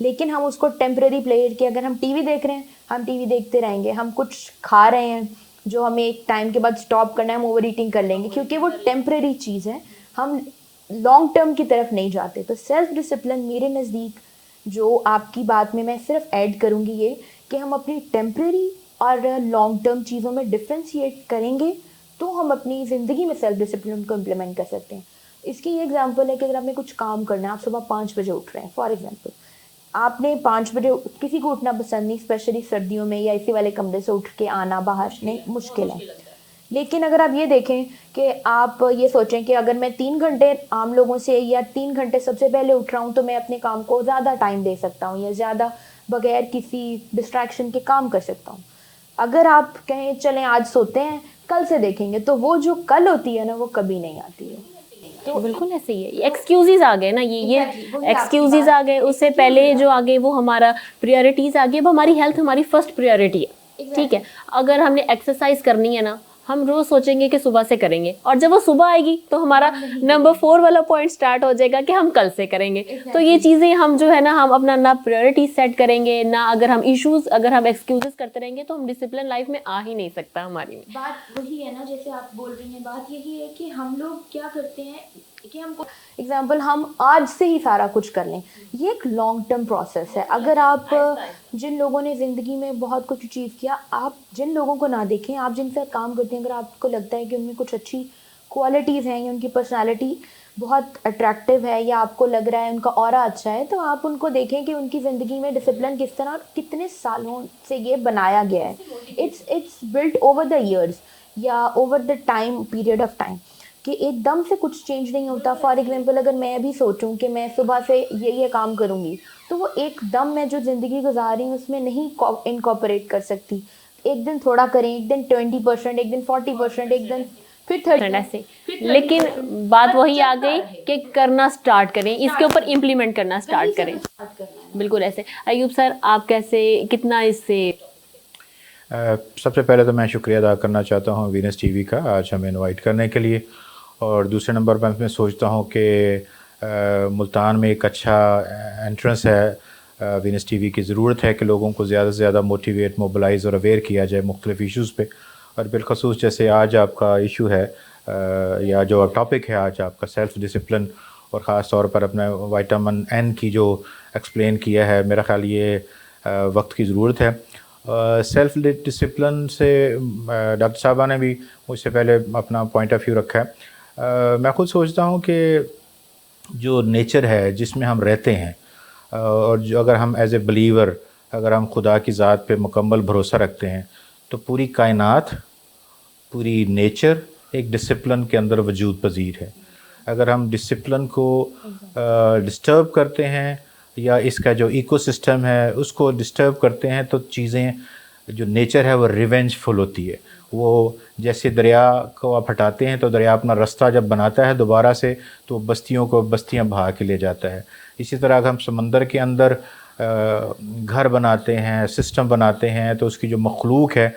لیکن ہم اس کو ٹیمپرری پلیئر کہ اگر ہم ٹی وی دیکھ رہے ہیں ہم ٹی وی دیکھتے رہیں گے, ہم کچھ کھا رہے ہیں جو ہمیں ایک ٹائم کے بعد اسٹاپ کرنا ہے, ہم اوور ایٹنگ کر لیں گے کیونکہ وہ ٹیمپرری چیز ہے, ہم لانگ ٹرم کی طرف نہیں جاتے. تو سیلف ڈسپلن میرے نزدیک, جو آپ کی بات میں صرف ایڈ کروں گی یہ کہ ہم اپنی ٹیمپرری اور لانگ ٹرم چیزوں میں ڈفرینشیٹ کریں گے تو ہم اپنی زندگی میں سیلف ڈسپلن کو امپلیمنٹ کر سکتے ہیں. اس کی یہ ایگزامپل ہے کہ اگر آپ نے کچھ کام کرنا ہے, آپ صبح 5 بجے اٹھ رہے ہیں فار ایگزامپل, آپ نے 5 بجے, کسی کو اٹھنا پسند نہیں اسپیشلی سردیوں میں, یا اسی والے کمرے سے اٹھ کے آنا باہر نہیں مشکل ہے. لیکن اگر آپ یہ دیکھیں کہ آپ یہ سوچیں کہ اگر میں 3 گھنٹے عام لوگوں سے یا 3 گھنٹے سب سے پہلے اٹھ رہا ہوں تو میں اپنے کام کو زیادہ ٹائم دے سکتا ہوں یا زیادہ بغیر کسی ڈسٹریکشن کے کام کر سکتا ہوں. اگر آپ کہیں چلیں آج سوتے ہیں کل سے دیکھیں گے, تو وہ جو کل ہوتی ہے نا وہ کبھی نہیں آتی ہے. تو بالکل ایسے ہی ہے, ایکسکیوزز آ گئے نا, یہ ایکسکیوزز آ گئے. اس سے پہلے جو آگے وہ ہمارا پریورٹیز آ گئی, وہ ہماری ہیلتھ ہماری فرسٹ پریورٹی ہے. ٹھیک ہے, اگر ہم نے ایکسرسائز کرنی ہے نا, ہم روز سوچیں گے کہ صبح سے کریں گے, اور جب وہ صبح آئے گی تو ہمارا نمبر 4 والا پوائنٹ سٹارٹ ہو جائے گا کہ ہم کل سے کریں گے. تو یہ چیزیں ہم جو ہے نا, ہم اپنا نہ پریورٹی سیٹ کریں گے, نہ اگر ہم ایشوز, اگر ہم ایکسکیوزز کرتے رہیں گے تو ہم ڈسپلن لائف میں آ ہی نہیں سکتا ہماری میں. بات وہی ہے نا جیسے آپ بول رہی ہیں, بات یہی ہے کہ ہم لوگ کیا کرتے ہیں کہ ہم کو ایگزامپل ہم آج سے ہی سارا کچھ کر لیں, یہ ایک لانگ ٹرم پروسیس ہے. اگر آپ جن لوگوں نے زندگی میں بہت کچھ اچیو کیا, آپ جن لوگوں کو نہ دیکھیں, آپ جن سے کام کرتے ہیں, اگر آپ کو لگتا ہے کہ ان میں کچھ اچھی کوالٹیز ہیں یا ان کی پرسنالٹی بہت اٹریکٹیو ہے یا آپ کو لگ رہا ہے ان کا اورا اچھا ہے, تو آپ ان کو دیکھیں کہ ان کی زندگی میں ڈسپلن کس طرح اور کتنے سالوں سے یہ بنایا گیا ہے. It's built over the years یا over the time period of time, کہ ایک دم سے کچھ چینج نہیں ہوتا. فار ایگزامپل اگر میں بھی سوچوں کہ میں صبح سے یہ کام کروں گی, تو وہ ایک دم میں جو زندگی گزار رہی ہوں اس میں نہیں انکارپوریٹ کر سکتی. ایک دن تھوڑا کریں, ایک دن 20%, ایک دن 40%, ایک دن پھر 30%. ایسے لیکن بات وہی آ گئی کہ کرنا سٹارٹ کریں, اس کے اوپر امپلیمنٹ کرنا سٹارٹ کریں. بالکل ایسے. ایوب سر, آپ کیسے, کتنا اس سے؟ سب سے پہلے تو میں شکریہ ادا کرنا چاہتا ہوں وینس ٹی وی کا آج ہمیں انوائٹ کرنے کے لیے, اور دوسرے نمبر پر میں سوچتا ہوں کہ ملتان میں ایک اچھا انٹرنس ہے. وینس ٹی وی کی ضرورت ہے کہ لوگوں کو زیادہ سے زیادہ موٹیویٹ, موبلائز اور اویئر کیا جائے مختلف ایشوز پہ, اور بالخصوص جیسے آج آپ کا ایشو ہے یا جو ٹاپک ہے آج آپ کا سیلف ڈسپلن, اور خاص طور پر اپنا وائٹامن این کی جو ایکسپلین کیا ہے, میرا خیال یہ وقت کی ضرورت ہے. سیلف ڈسپلن سے ڈاکٹر صاحبہ نے بھی مجھ سے پہلے اپنا پوائنٹ آف ویو رکھا ہے. میں خود سوچتا ہوں کہ جو نیچر ہے جس میں ہم رہتے ہیں, اور جو اگر ہم ایز اے بلیور, اگر ہم خدا کی ذات پہ مکمل بھروسہ رکھتے ہیں, تو پوری کائنات, پوری نیچر ایک ڈسپلن کے اندر وجود پذیر ہے. اگر ہم ڈسپلن کو ڈسٹرب کرتے ہیں یا اس کا جو ایکو سسٹم ہے اس کو ڈسٹرب کرتے ہیں, تو چیزیں جو نیچر ہے وہ ریونج فل ہوتی ہے. وہ جیسے دریا کو آپ ہٹاتے ہیں تو دریا اپنا رستہ جب بناتا ہے دوبارہ سے, تو بستیاں بہا کے لے جاتا ہے. اسی طرح اگر ہم سمندر کے اندر گھر بناتے ہیں, سسٹم بناتے ہیں, تو اس کی جو مخلوق ہے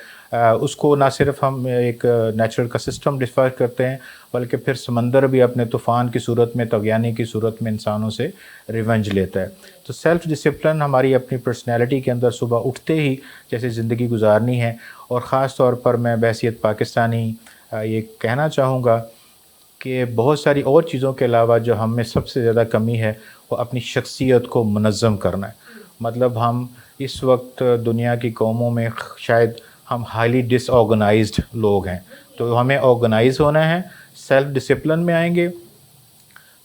اس کو نہ صرف ہم ایک نیچرل کا سسٹم ڈسٹرائے کرتے ہیں, بلکہ پھر سمندر بھی اپنے طوفان کی صورت میں, طغیانی کی صورت میں انسانوں سے ریونج لیتا ہے. تو سیلف ڈسپلن ہماری اپنی پرسنالٹی کے اندر صبح اٹھتے ہی جیسے زندگی گزارنی ہے. اور خاص طور پر میں بحیثیت پاکستانی یہ کہنا چاہوں گا کہ بہت ساری اور چیزوں کے علاوہ جو ہم میں سب سے زیادہ کمی ہے وہ اپنی شخصیت کو منظم کرنا ہے. مطلب ہم اس وقت دنیا کی قوموں میں شاید ہم ہائیلی ڈس آرگنائزڈ لوگ ہیں, تو ہمیں آرگنائز ہونا ہے. سیلف ڈسپلن میں آئیں گے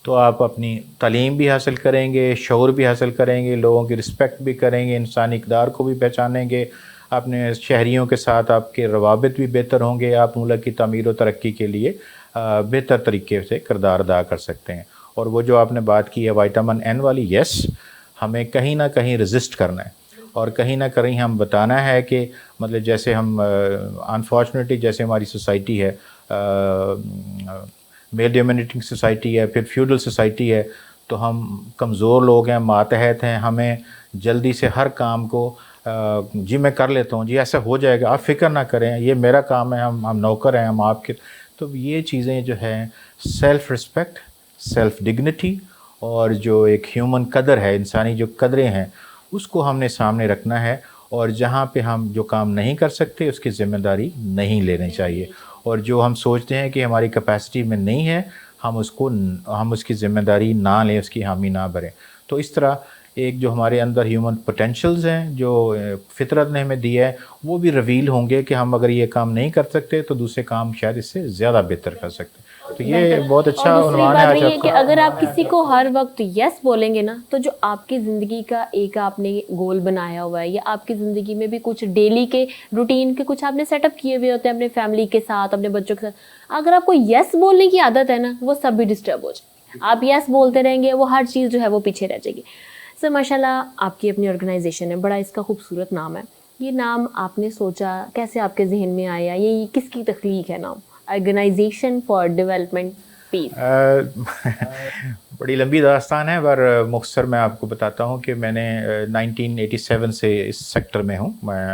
تو آپ اپنی تعلیم بھی حاصل کریں گے, شعور بھی حاصل کریں گے, لوگوں کی رسپیکٹ بھی کریں گے, انسانی اقدار کو بھی پہچانیں گے, اپنے شہریوں کے ساتھ آپ کے روابط بھی بہتر ہوں گے, آپ ملک کی تعمیر و ترقی کے لیے بہتر طریقے سے کردار ادا کر سکتے ہیں. اور وہ جو آپ نے بات کی ہے وائٹامن این والی, یس, ہمیں کہیں نہ کہیں رزسٹ کرنا ہے, اور کہیں نہ کہیں ہم بتانا ہے کہ مطلب جیسے ہم انفارچونیٹلی جیسے ہماری سوسائٹی ہے, میل ڈومینیٹنگ سوسائٹی ہے, پھر فیوڈل سوسائٹی ہے, تو ہم کمزور لوگ ہیں, ماتحت ہیں, ہمیں جلدی سے ہر کام کو جی میں کر لیتا ہوں, جی ایسا ہو جائے گا, آپ فکر نہ کریں, یہ میرا کام ہے, ہم نوکر ہیں, ہم آپ کے. تو یہ چیزیں جو ہیں سیلف رسپیکٹ, سیلف ڈگنیٹی, اور جو ایک ہیومن قدر ہے, انسانی جو قدریں ہیں اس کو ہم نے سامنے رکھنا ہے، اور جہاں پہ ہم جو کام نہیں کر سکتے اس کی ذمہ داری نہیں لینی چاہیے، اور جو ہم سوچتے ہیں کہ ہماری کیپیسٹی میں نہیں ہے ہم اس کی ذمہ داری نہ لیں، اس کی حامی نہ بھریں۔ تو اس طرح ایک جو ہمارے اندر ہیومن پوٹینشلز ہیں جو فطرت نے ہمیں دیا ہے وہ بھی ریویل ہوں گے کہ ہم اگر یہ کام نہیں کر سکتے تو دوسرے کام شاید اس سے زیادہ بہتر کر سکتے ہیں۔ تو یہ بہت اچھا اور دوسری عنوان ہے بات آج یہ ہے آپ کہ کا۔ اگر آپ کسی کو ہر وقت یس بولیں گے نا تو جو آپ کی زندگی کا ایک آپ نے گول بنایا ہوا ہے، یا آپ کی زندگی میں بھی کچھ ڈیلی کے روٹین کے کچھ آپ نے سیٹ اپ کیے ہوئے ہوتے ہیں اپنے فیملی کے ساتھ، اپنے بچوں کے ساتھ، اگر آپ کو یس بولنے کی عادت ہے نا وہ سب بھی ڈسٹرب ہو جائے گی۔ آپ یس بولتے رہیں گے، وہ ہر چیز جو ہے وہ پیچھے رہ جائے گی۔ سر ماشاء اللہ آپ کی اپنی آرگنائزیشن ہے، بڑا اس کا خوبصورت نام ہے۔ یہ نام آپ نے سوچا کیسے، آپ کے ذہن میں آیا، یہ کس کی تخلیق ہے نام آرگنائزیشن فار ڈیولپمنٹ پیس؟ بڑی لمبی داستان ہے، پر مختصر میں آپ کو بتاتا ہوں کہ میں نے 1987 سے اس سیکٹر میں ہوں، میں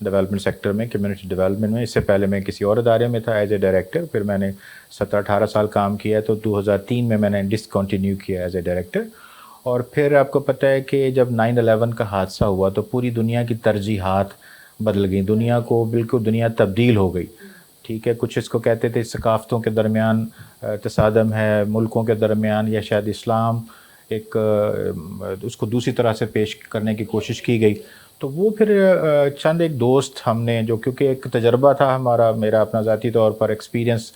ڈیولپمنٹ سیکٹر میں، کمیونٹی ڈیولپمنٹ میں۔ اس سے پہلے میں کسی اور ادارے میں تھا ایز اے ڈائریکٹر، پھر میں نے 17-18 سال کام کیا، تو 2003 میں نے ڈسکنٹینیو کیا ایز اے ڈائریکٹر۔ اور پھر آپ کو پتہ ہے کہ جب 9/11 کا حادثہ ہوا تو پوری دنیا کی ترجیحات بدل گئیں، دنیا کو بالکل دنیا تبدیل ہو گئی، ٹھیک ہے۔ کچھ اس کو کہتے تھے ثقافتوں کے درمیان تصادم ہے، ملکوں کے درمیان، یا شاید اسلام ایک اس کو دوسری طرح سے پیش کرنے کی کوشش کی گئی۔ تو وہ پھر چند ایک دوست ہم نے، جو کیونکہ ایک تجربہ تھا میرا اپنا ذاتی طور پر ایکسپیرینس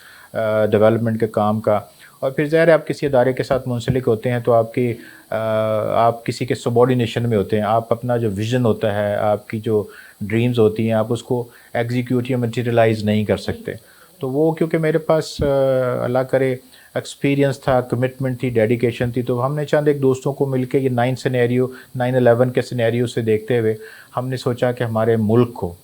ڈیولپمنٹ کے کام کا، اور پھر ظاہر ہے آپ کسی ادارے کے ساتھ منسلک ہوتے ہیں تو آپ کسی کے سبارڈینیشن میں ہوتے ہیں، آپ اپنا جو ویژن ہوتا ہے، آپ کی جو ڈریمز ہوتی ہیں، آپ اس کو ایگزیکیوٹ یا مٹیریلائز نہیں کر سکتے۔ تو وہ کیونکہ میرے پاس اللہ کرے ایکسپیرینس تھا، کمٹمنٹ تھی، ڈیڈیکیشن تھی، تو ہم نے چند ایک دوستوں کو مل کے یہ 9/11 کے سینیریو سے دیکھتے ہوئے ہم نے سوچا کہ ہمارے ملک کو،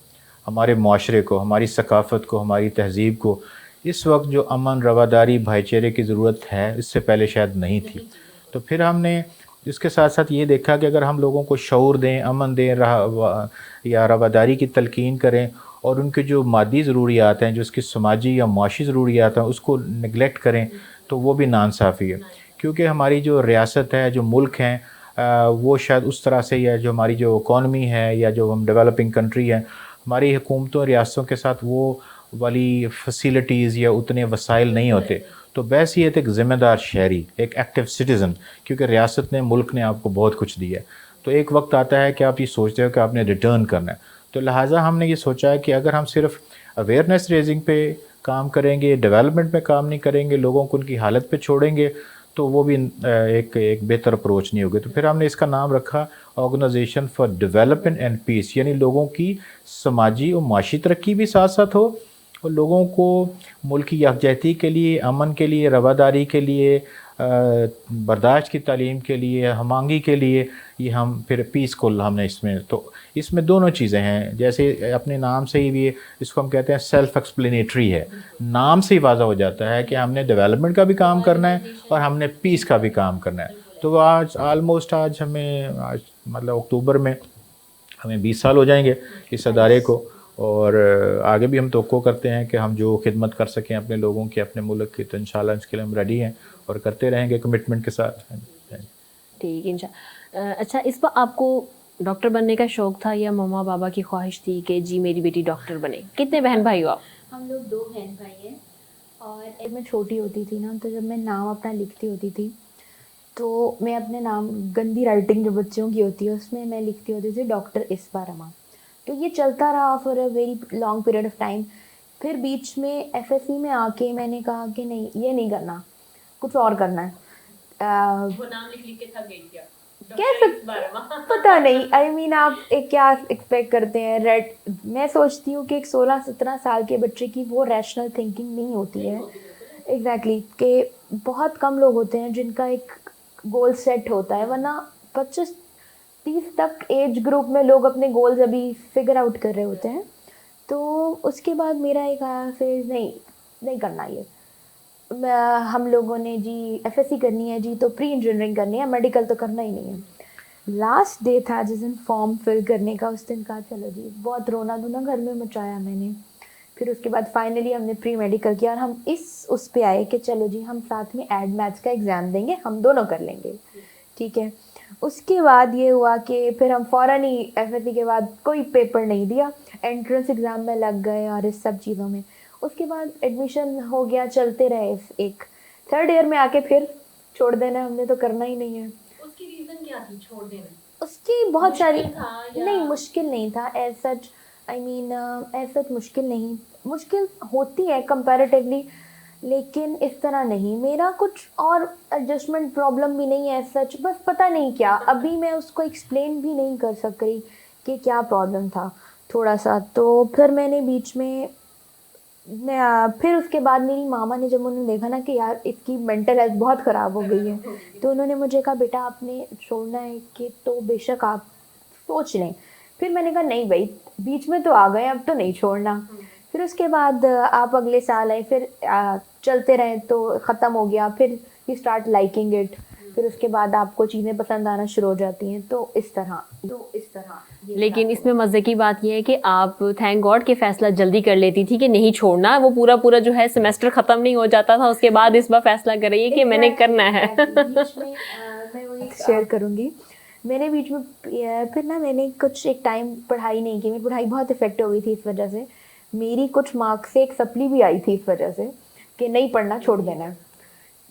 ہمارے معاشرے کو، ہماری ثقافت کو، ہماری تہذیب کو اس وقت جو امن، رواداری، بھائی چارے کی ضرورت ہے، اس سے پہلے شاید نہیں تھی۔ تو پھر ہم نے اس کے ساتھ ساتھ یہ دیکھا کہ اگر ہم لوگوں کو شعور دیں، امن دیں، یا رواداری کی تلقین کریں، اور ان کے جو مادی ضروریات ہیں، جو اس کی سماجی یا معاشی ضروریات ہیں، اس کو نگلیکٹ کریں تو وہ بھی ناانصافی ہے۔ کیونکہ ہماری جو ریاست ہے، جو ملک ہیں، وہ شاید اس طرح سے ہی ہے، جو ہماری جو اکانومی ہے یا جو ہم ڈیولپنگ کنٹری ہے، ہماری حکومتوں ریاستوں کے ساتھ وہ والی فیسیلٹیز یا اتنے وسائل نہیں ہوتے۔ تو بحیثیت ایک ذمہ دار شہری، ایک ایکٹیو سٹیزن، کیونکہ ریاست نے، ملک نے آپ کو بہت کچھ دیا ہے، تو ایک وقت آتا ہے کہ آپ یہ سوچتے ہو کہ آپ نے ریٹرن کرنا ہے۔ تو لہٰذا ہم نے یہ سوچا ہے کہ اگر ہم صرف اویئرنیس ریزنگ پہ کام کریں گے، ڈیولپمنٹ پہ کام نہیں کریں گے، لوگوں کو ان کی حالت پہ چھوڑیں گے، تو وہ بھی ایک بہتر اپروچ نہیں ہوگی۔ تو پھر ہم نے اس کا نام رکھا organisation for development and peace, یعنی لوگوں کی سماجی اور معاشی ترقی بھی ساتھ ساتھ ہو، اور لوگوں کو ملک کی یکجہتی کے لیے، امن کے لیے، رواداری کے لیے، برداشت کی تعلیم کے لیے، ہم آہنگی کے لیے، یہ ہم پھر پیس کو ہم نے اس میں دونوں چیزیں ہیں۔ جیسے اپنے نام سے ہی بھی اس کو ہم کہتے ہیں سیلف ایکسپلینیٹری ہے، نام سے ہی واضح ہو جاتا ہے کہ ہم نے ڈیولپمنٹ کا بھی کام کرنا ہے اور ہم نے پیس کا بھی کام کرنا ہے۔ تو آج مطلب اکتوبر میں ہمیں 20 سال ہو جائیں گے اس ادارے کو، اور آگے بھی ہم توقع کرتے ہیں کہ ہم جو خدمت کر سکیں اپنے لوگوں کی، اپنے ملک کی، تو انشاءاللہ اس کے لیے ہم ریڈی ہیں اور کرتے رہیں گے کمٹمنٹ کے ساتھ۔ ٹھیک ہے انشاءاللہ۔ اچھا، اس پر آپ کو ڈاکٹر بننے کا شوق تھا یا ماما بابا کی خواہش تھی کہ جی میری بیٹی ڈاکٹر بنے؟ کتنے بہن بھائی ہو آپ؟ ہم لوگ 2 بہن بھائی ہیں، اور جب میں چھوٹی ہوتی تھی نا، تو جب میں نام اپنا لکھتی ہوتی تھی تو میں اپنے نام، گندی رائٹنگ جو بچوں کی ہوتی ہے اس میں میں لکھتی ہوتی تھی ڈاکٹر اسبا رما۔ تو یہ چلتا رہا for a very long period of time. پھر بیچ میں FSC میں آ کے میں نے کہا کہ نہیں، یہ نہیں کرنا، کچھ اور کرنا ہے۔ وہ نام لکھ کے تھک گئی کیا؟ پتہ نہیں، آئی مین آپ کیا ایکسپیکٹ کرتے ہیں؟ میں سوچتی ہوں کہ ایک 16-17 سال کے بچے کی وہ ریشنل تھنکنگ نہیں ہوتی ہے، ایگزیکٹلی، کہ بہت کم لوگ ہوتے ہیں جن کا ایک گول سیٹ ہوتا ہے، ورنہ 25-30 تک ایج گروپ میں لوگ اپنے گولز ابھی فگر آؤٹ کر رہے ہوتے ہیں۔ تو اس کے بعد میرا ایک آیا فیز، نہیں کرنا یہ، ہم لوگوں نے جی FSC کرنی ہے، جی تو پری انجینئرنگ کرنی ہے، میڈیکل تو کرنا ہی نہیں ہے۔ لاسٹ ڈے تھا جس دن فارم فل کرنے کا، اس دن کہا چلو جی، بہت رونا دھونا گھر میں مچایا میں نے۔ پھر اس کے بعد فائنلی ہم نے پری میڈیکل کیا، اور ہم اس پہ آئے کہ چلو جی ہم ساتھ میں ایڈ میتھس کا ایگزام دیں گے، ہم دونوں کر لیں گے، ٹھیک ہے۔ اس کے بعد یہ ہوا کہ پھر ہم فوراً ہی ایف ایس سی کے بعد کوئی پیپر نہیں دیا, انٹرنس ایگزام میں لگ گئے اور اس سب چیزوں میں. اس کے بعد ایڈمیشن ہو گیا, چلتے رہے. ایک تھرڈ ایئر میں آ کے پھر چھوڑ دینا, ہم نے تو کرنا ہی نہیں ہے. اس کی ریزن کیا تھی چھوڑ دینا؟ اس کی بہت ساری, تھا نہیں مشکل نہیں تھا ایز سچ, آئی مین ایز سچ مشکل نہیں, مشکل ہوتی ہے کمپیریٹیولی لیکن اس طرح نہیں. میرا کچھ اور ایڈجسٹمنٹ پرابلم بھی نہیں ہے ایز سچ, بس پتہ نہیں کیا, ابھی میں اس کو ایکسپلین بھی نہیں کر سک رہی کہ کیا پرابلم تھا تھوڑا سا. تو پھر میں نے بیچ میں پھر اس کے بعد میری ماما نے جب انہوں نے دیکھا نا کہ یار اس کی مینٹل ہیلتھ بہت خراب ہو گئی ہے, تو انہوں نے مجھے کہا بیٹا آپ نے چھوڑنا ہے کہ تو بے شک آپ سوچ لیں. پھر میں نے کہا نہیں بھائی, بیچ میں تو آ گئے, اب تو نہیں چھوڑنا. پھر اس کے بعد آپ اگلے سال آئے, پھر چلتے رہے تو ختم ہو گیا. پھر یو اسٹارٹ لائکنگ اٹ, پھر اس کے بعد آپ کو چیزیں پسند آنا شروع ہو جاتی ہیں. تو اس طرح لیکن اس میں مزے کی بات یہ ہے کہ آپ تھینک گاڈ کہ فیصلہ جلدی کر لیتی تھی کہ نہیں چھوڑنا. وہ پورا جو ہے سیمسٹر ختم نہیں ہو جاتا تھا, اس کے بعد اس بار فیصلہ کر رہی ہے کہ میں نے کرنا ہے. میں وہی شیئر کروں گی. میں نے بیچ میں پھر نا میں نے کچھ ایک ٹائم پڑھائی نہیں کی. میری پڑھائی بہت افیکٹ ہو گئی تھی اس وجہ سے. میری کچھ مارکس سے ایک سپلی بھی آئی تھی اس وجہ سے کہ نہیں پڑھنا, چھوڑ دینا ہے.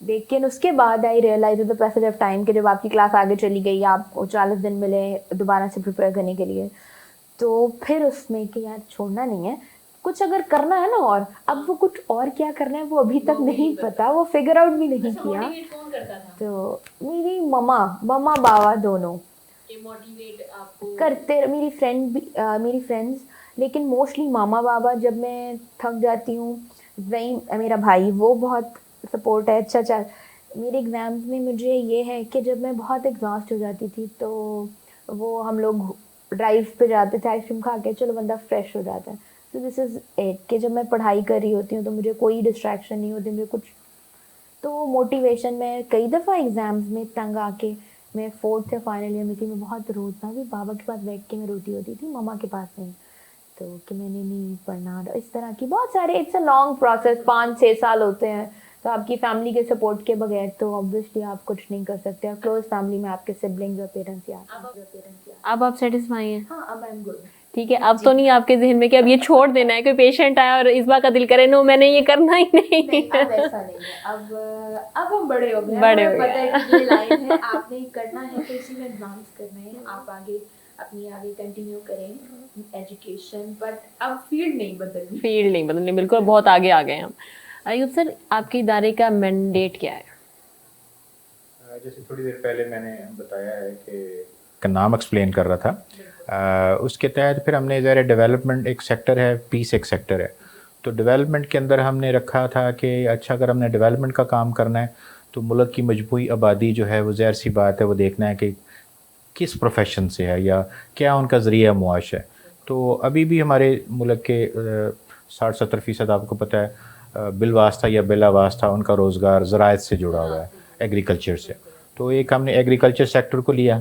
لیکن اس کے بعد I realise the passage of time کہ جب آپ کی کلاس آگے چلی گئی, آپ کو 40 دن ملے دوبارہ سے پریپیئر کرنے کے لیے, تو پھر اس میں کہ یار چھوڑنا نہیں ہے, کچھ اگر کرنا ہے نا. اور اب وہ کچھ اور کیا کرنا ہے وہ ابھی تک نہیں پتا, وہ فگر آؤٹ بھی نہیں کیا. تو میری مما بابا دونوں کرتے, میری فرینڈس, لیکن موسٹلی ماما بابا. جب میں تھک جاتی ہوں, وہی میرا بھائی وہ بہت سپورٹ ہے. اچھا میرے ایگزامس میں مجھے یہ ہے کہ جب میں بہت ایگزاسٹ ہو جاتی تھی تو وہ ہم لوگ ڈرائیو پہ جاتے تھے, آئس کریم کھا کے چلو بندہ فریش ہو جاتا ہے. تو دس از ایٹ کہ جب میں پڑھائی کر رہی ہوتی ہوں تو مجھے کوئی ڈسٹریکشن نہیں ہوتی, مجھے کچھ تو موٹیویشن. میں کئی دفعہ ایگزامس میں تنگ آ کے, میں 4th یا فائنل ایئر میں تھی, میں بہت روتا بھی بابا کے پاس بیٹھ کے میں روتی ہوتی تھی, ماما کے پاس نہیں, تو کہ میں نے نہیں پڑھنا. اس طرح کی بہت سارے, اٹس اے لانگ پروسیس, 5-6 سال ہوتے ہیں. تو آپ کی فیملی کے سپورٹ کے بغیر تو آبویسلی آپ کچھ نہیں کر سکتے. اور کلوز فیملی میں آپ کے سبلنگز اور پیرنٹس یا اب آپ سیٹسفائی ہیں؟ ہاں, اب آئی ایم گڈ. ٹھیک ہے. اب تو نہیں آپ کے ذہن میں کہ اب یہ چھوڑ دینا ہے, کوئی پیشنٹ آیا اور اس بار کا دل کرے نو میں نے یہ کرنا ہی نہیں؟ اب ایسا نہیں ہے. اب ہم بڑے ہو گئے, پتہ ہے کہ یہ لائن ہے, آپ نے کرنا ہے تو اسی میں ایڈوانس کرنا ہے. آپ آگے کنٹینیو کریں ایجوکیشن, بٹ اب فیلڈ نہیں بدلنی. بالکل, بہت آگے آ گئے ہم. ایوب سر, آپ کے ادارے کا مینڈیٹ کیا ہے؟ جیسے تھوڑی دیر پہلے میں نے بتایا ہے کہ نام ایکسپلین کر رہا تھا, اس کے تحت پھر ہم نے ظاہر ڈیولپمنٹ ایک سیکٹر ہے, پیس ایک سیکٹر ہے. تو ڈیولپمنٹ کے اندر ہم نے رکھا تھا کہ اچھا اگر ہم نے ڈیولپمنٹ کا کام کرنا ہے تو ملک کی مجموعی آبادی جو ہے وہ ظاہر سی بات ہے وہ دیکھنا ہے کہ کس پروفیشن سے ہے یا کیا ان کا ذریعہ معاش ہے. تو ابھی بھی ہمارے ملک کے 60-70% آپ کو پتہ ہے بالواسطہ یا بلا واسطہ ان کا روزگار زراعت سے جڑا ہوا ہے, ایگریکلچر سے. تو ایک ہم نے ایگریکلچر سیکٹر کو لیا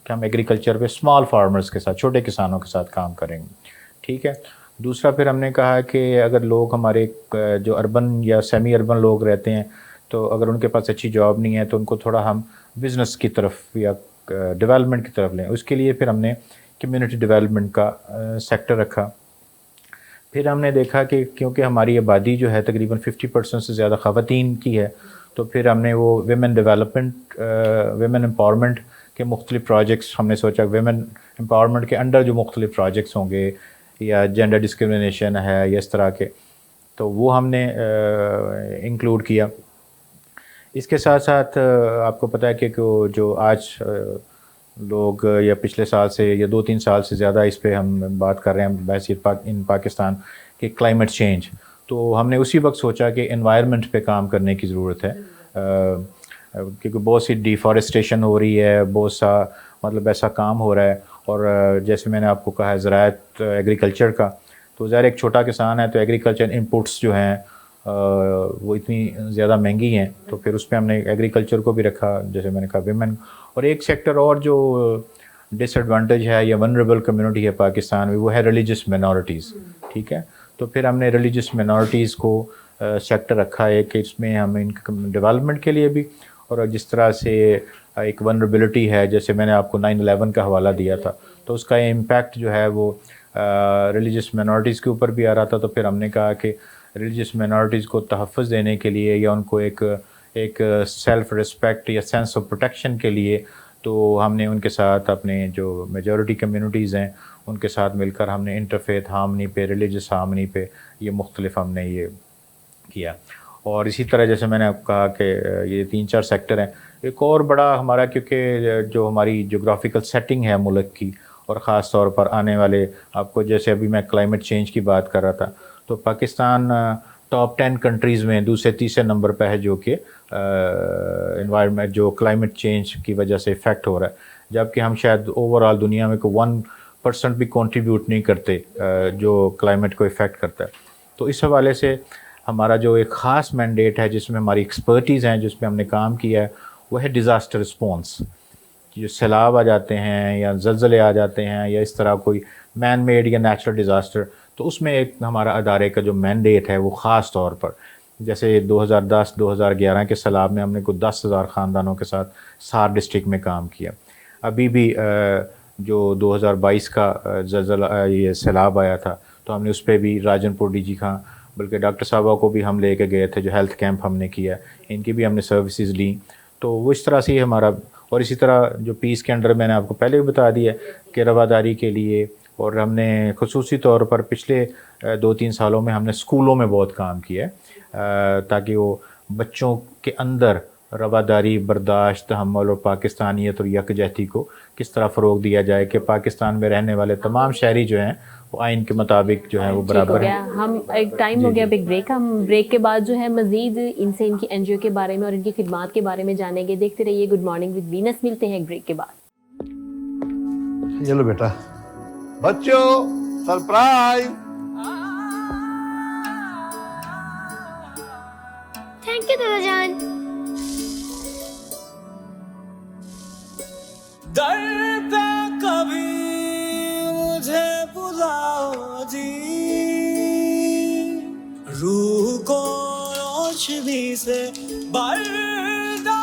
کہ ہم ایگریکلچر پہ اسمال فارمرز کے ساتھ, چھوٹے کسانوں کے ساتھ کام کریں گے. ٹھیک ہے. دوسرا پھر ہم نے کہا کہ اگر لوگ ہمارے جو اربن یا سیمی اربن لوگ رہتے ہیں تو اگر ان کے پاس اچھی جاب نہیں ہے تو ان کو تھوڑا ہم بزنس کی طرف یا ڈیولپمنٹ کی طرف لیں. اس کے لیے پھر ہم نے کمیونٹی ڈیولپمنٹ کا سیکٹر رکھا. پھر ہم نے دیکھا کہ کیونکہ ہماری آبادی جو ہے تقریباً 50% سے زیادہ خواتین کی ہے, تو پھر ہم نے وہ ویمن ڈیولپمنٹ, ویمن امپاورمنٹ کے مختلف پروجیکٹس ہم نے سوچا. ویمن امپاورمنٹ کے انڈر جو مختلف پروجیکٹس ہوں گے یا جینڈر ڈسکرمنیشن ہے یا اس طرح کے, تو وہ ہم نے انکلوڈ کیا. اس کے ساتھ ساتھ آپ کو پتہ ہے کہ جو آج لوگ یا پچھلے سال سے یا 2-3 سال سے زیادہ اس پہ ہم بات کر رہے ہیں بحیثیت ان پاکستان کہ کلائمیٹ چینج, تو ہم نے اسی وقت سوچا کہ انوائرمنٹ پہ کام کرنے کی ضرورت ہے, کیونکہ بہت سی ڈیفارسٹیشن ہو رہی ہے, بہت سا مطلب ایسا کام ہو رہا ہے. اور جیسے میں نے آپ کو کہا ہے زراعت ایگریکلچر کا, تو ظاہر ایک چھوٹا کسان ہے تو ایگریکلچر انپوٹس جو ہیں وہ اتنی زیادہ مہنگی ہیں, تو پھر اس پہ ہم نے ایگریکلچر کو بھی رکھا, جیسے میں نے کہا ویمن. اور ایک سیکٹر اور جو ڈس ایڈوانٹیج ہے یا ونریبل کمیونٹی ہے پاکستان میں, وہ ہے ریلیجس مینورٹیز. ٹھیک ہے. تو پھر ہم نے ریلیجس مینورٹیز کو سیکٹر رکھا ہے کہ اس میں ہم ان ڈیولپمنٹ کے لیے بھی, اور جس طرح سے ایک ونربلٹی ہے. جیسے میں نے آپ کو 9/11 کا حوالہ دیا تھا, تو اس کا امپیکٹ جو ہے وہ ریلیجس مینورٹیز کے اوپر بھی آ رہا تھا. تو پھر ہم نے کہا کہ ریلیجس مینورٹیز کو تحفظ دینے کے لیے یا ان کو ایک سیلف رسپیکٹ یا سینس آف پروٹیکشن کے لیے, تو ہم نے ان کے ساتھ اپنے جو میجورٹی کمیونٹیز ہیں ان کے ساتھ مل کر ہم نے انٹرفیتھ ہارمنی پہ, ریلیجس ہارمنی پہ یہ مختلف ہم نے یہ کیا. اور اسی طرح جیسے میں نے آپ کہا کہ یہ 3-4 سیکٹر ہیں. ایک اور بڑا ہمارا, کیونکہ جو ہماری جغرافیکل سیٹنگ ہے ملک کی, اور خاص طور پر آنے والے, آپ کو جیسے ابھی میں کلائمیٹ چینج کی بات کر رہا تھا, تو پاکستان ٹاپ 10 کنٹریز میں تیسرے نمبر پہ ہے جو کہ انوائرمنٹ جو کلائمیٹ چینج کی وجہ سے افیکٹ ہو رہا ہے, جبکہ ہم شاید اوور آل دنیا میں کوئی 1% بھی کنٹریبیوٹ نہیں کرتے جو کلائمیٹ کو افیکٹ کرتا ہے. تو اس حوالے سے ہمارا جو ایک خاص مینڈیٹ ہے جس میں ہماری ایکسپرٹیز ہیں, جس میں ہم نے کام کیا ہے, وہ ہے ڈیزاسٹر رسپانس. جو سیلاب آ جاتے ہیں یا زلزلے آ جاتے ہیں یا اس طرح کوئی مین میڈ یا نیچرل ڈیزاسٹر, تو اس میں ایک ہمارا ادارے کا جو مینڈیٹ ہے وہ خاص طور پر, جیسے 2010-2011 کے سیلاب میں ہم نے کوئی 10,000 خاندانوں کے ساتھ سار ڈسٹرکٹ میں کام کیا. ابھی بھی جو 2022 کا زلزلہ یہ سیلاب آیا تھا, تو ہم نے اس پہ بھی راجن پور ڈی جی خاں, بلکہ ڈاکٹر صاحبہ کو بھی ہم لے کے گئے تھے, جو ہیلتھ کیمپ ہم نے کیا, ان کی بھی ہم نے سروسز لیں. تو وہ اس طرح سے ہی ہمارا, اور اسی طرح جو پیس کے انڈر میں نے آپ کو پہلے بھی بتا دیا کہ رواداری کے لیے, اور ہم نے خصوصی طور پر پچھلے 2-3 سالوں میں ہم نے اسکولوں میں بہت کام کیا ہے, تاکہ وہ بچوں کے اندر رواداری, برداشت, تحمل اور پاکستانیت اور یکجہتی کو کس طرح فروغ دیا جائے کہ پاکستان میں رہنے والے تمام شہری جو ہیں وہ آئین کے مطابق جو ہیں وہ برابر ہیں. ہم ایک ٹائم ہو گیا بگ بریک, ہم بریک کے بعد جو ہے مزید ان سے ان کی این جی او کے بارے میں اور ان کی خدمات کے بارے میں جانیں گے. دیکھتے رہیے گڈ مارننگ ود وینس. ملتے ہیں ایک بریک کے بعد. یہ لو بیٹا, بچوں سرپرائز. تھینک یو دادا جان. در پہ کبھی مجھے بلاؤ جی, روح کو روشنی سے بردار.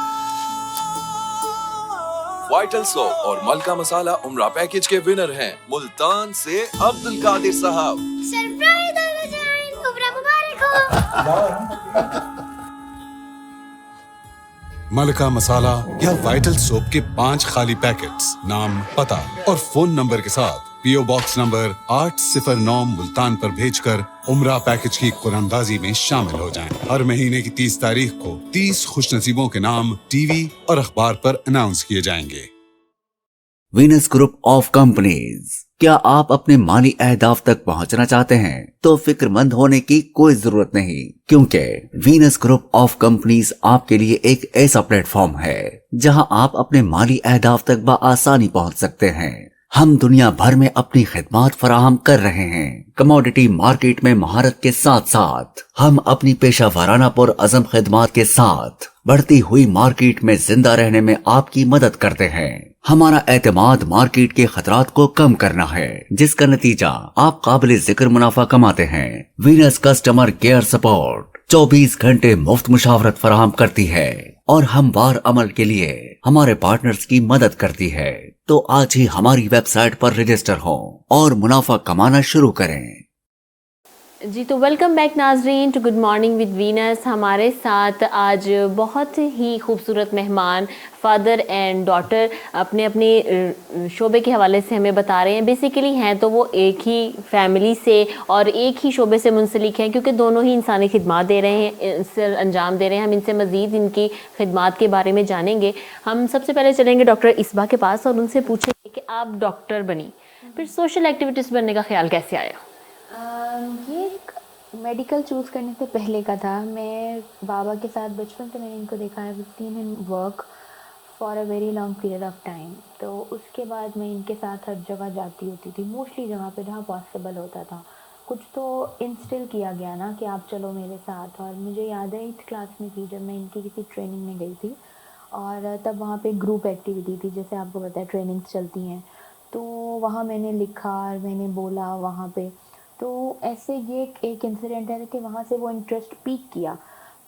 وائٹل سوپ اور ملکہ مسالہ عمرہ پیکج کے ونر ہیں ملتان سے عبد القادر صاحب. سرپرائز دادا جان, عمرہ مبارک ہو. ملکہ مسالہ یا وائٹل سوپ کے 5 خالی پیکٹس, نام, پتہ اور فون نمبر کے ساتھ پی او باکس نمبر 809 ملتان پر بھیج کر عمرہ پیکج کی قراندازی میں شامل ہو جائیں. ہر مہینے کی 30 تاریخ کو 30 خوش نصیبوں کے نام ٹی وی اور اخبار پر اناؤنس کیے جائیں گے. Vance group of companies. کیا آپ اپنے مالی اہداف تک پہنچنا چاہتے ہیں تو فکر مند ہونے کی کوئی ضرورت نہیں, کیونکہ وینس گروپ آف کمپنیز آپ کے لیے ایک ایسا پلیٹ فارم ہے جہاں آپ اپنے مالی اہداف تک بآسانی پہنچ سکتے ہیں. ہم دنیا بھر میں اپنی خدمات فراہم کر رہے ہیں. کموڈٹی مارکیٹ میں مہارت کے ساتھ ساتھ ہم اپنی پیشہ ورانہ پر عزم خدمات کے ساتھ بڑھتی ہوئی مارکیٹ میں زندہ رہنے میں آپ کی مدد کرتے ہیں. ہمارا اعتماد مارکیٹ کے خطرات کو کم کرنا ہے, جس کا نتیجہ آپ قابل ذکر منافع کماتے ہیں. وینس کسٹمر کیئر سپورٹ 24 گھنٹے مفت مشاورت فراہم کرتی ہے اور ہموار عمل کے لیے ہمارے پارٹنرز کی مدد کرتی ہے. تو آج ہی ہماری ویب سائٹ پر رجسٹر ہوں اور منافع کمانا شروع کریں. جی تو ویلکم بیک ناظرین to good morning with Vance. ہمارے ساتھ آج بہت ہی خوبصورت مہمان, فادر اینڈ ڈاٹر, اپنے اپنے شعبے کے حوالے سے ہمیں بتا رہے ہیں. بیسیکلی ہیں تو وہ ایک ہی فیملی سے اور ایک ہی شعبے سے منسلک ہیں, کیونکہ دونوں ہی انسانی خدمات دے رہے ہیں, انجام دے رہے ہیں. ہم ان سے مزید ان کی خدمات کے بارے میں جانیں گے. ہم سب سے پہلے چلیں گے ڈاکٹر اسبا کے پاس اور ان سے پوچھیں گے کہ آپ ڈاکٹر بنی, پھر سوشل ایکٹیویٹیز بننے کا خیال کیسے آیا؟ یہ میڈیکل چوز کرنے سے پہلے کا تھا. میں بابا کے ساتھ بچپن سے میں نے ان کو دیکھا ہے seen in work for a very long period of time. تو اس کے بعد میں ان کے ساتھ ہر جگہ جاتی ہوتی تھی, موسٹلی جگہ پہ جہاں پاسبل ہوتا تھا. کچھ تو انسٹل کیا گیا نا کہ آپ چلو میرے ساتھ. اور مجھے یاد ہے 8th کلاس میں تھی جب میں ان کی کسی ٹریننگ میں گئی تھی, اور تب وہاں پہ گروپ ایکٹیویٹی تھی, جیسے آپ کو پتہ ہے ٹریننگس چلتی ہیں. تو وہاں میں نے لکھا اور میں نے بولا وہاں پہ. تو ایسے یہ ایک انسیڈنٹ ہے کہ وہاں سے وہ انٹرسٹ پیک کیا.